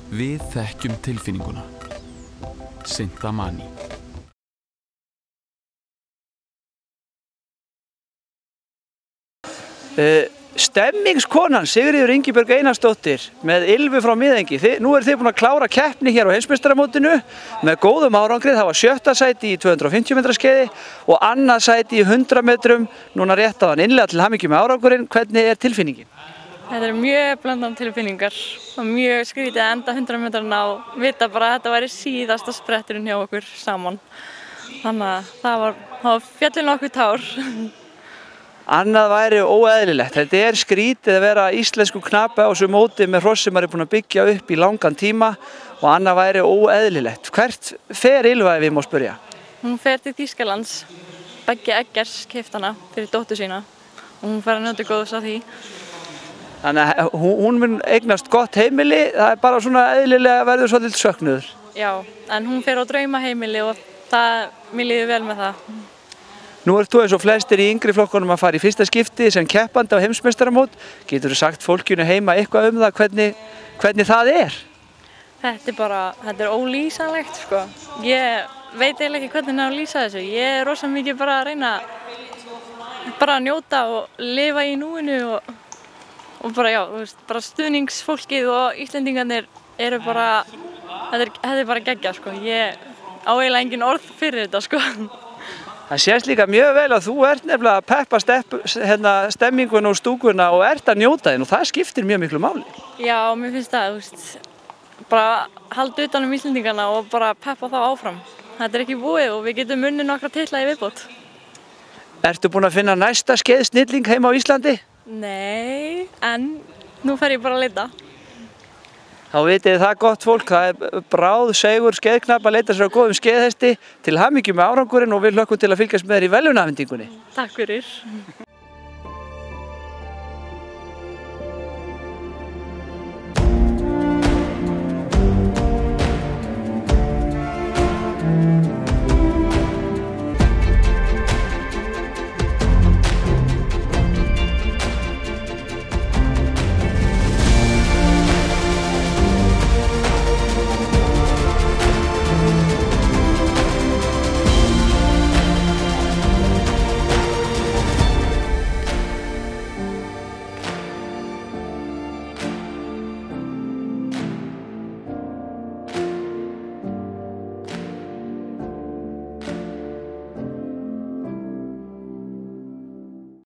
Við þekkjum tilfinninguna. Sintamani. Stemmingskonan Sigríður Ingibjörg Einarsdóttir með Ylfu frá Miðengi. Nú eru þið búin að klára keppni hér á heimsmeistaramótinu með góðum árangri. Það var 7. sæti í 250 metra skeiði og annað sæti í 100 metrum. Núna rétt áðan innlega til hamingju með árangurinn. Hvernig er tilfinningin? Þetta er mjög blandan tilfinningar og mjög skrítið að enda 100 metrana og vita bara að þetta væri síðasta spretturinn hjá okkur saman. Þannig að það var fjallinn okkur tár. Annað væri óeðlilegt. Þetta er skrítið að vera íslensku knapi á þessu móti með hross sem maður er búin að byggja upp í langan tíma og annað væri óeðlilegt. Hvert fer Ylfa ef ég má spyrja? Hún fer til Þýskalands. Beggi Eggers keypti hana fyrir dóttur sína og hún fer að njóta góðs af því. Þannig að hún mun eignast gott heimili, það er bara svona eðlilega verður svolítið söknuður. Já, en hún fer á draumaheimili og mér líður vel með það. Nú ert þú eins og flestir í yngri flokkunum að fara í fyrsta skipti sem keppandi á heimsmeistaramót. Geturðu sagt fólkinu heima eitthvað um það hvernig það er? Þetta er ólýsanlegt sko. Ég veit eiginlega ekki hvernig það er að lýsa þessu. Ég er rosa mikið bara að reyna að njóta og lifa í núinu og bara já, bara stuðningsfólkið og Íslendingarnir eru bara, þetta er bara geggjað sko. Ég á eiginlega engin orð fyrir þetta sko. Það sést líka mjög vel að þú ert nefnilega að peppa stemminguna og stúkuna og ert að njóta þín og það skiptir mjög miklu máli. Já, mér finnst það, bara halda utan Íslendingarna og bara peppa þá áfram. Þetta er ekki búið og við getum unnið nokkra titla í viðbót. Ertu búin að finna næsta skeiðsnilling heima á Íslandi? Nei, en nú fer ég bara að leita. Þá vitið þið það gott fólk, það er bráð segur skeiðknappi að leita sér á góðum skeiðhesti til hamingju með árangurinn og við hlökkum til að fylgjast með þér í verðlaunaafhendingunni. Takk fyrir.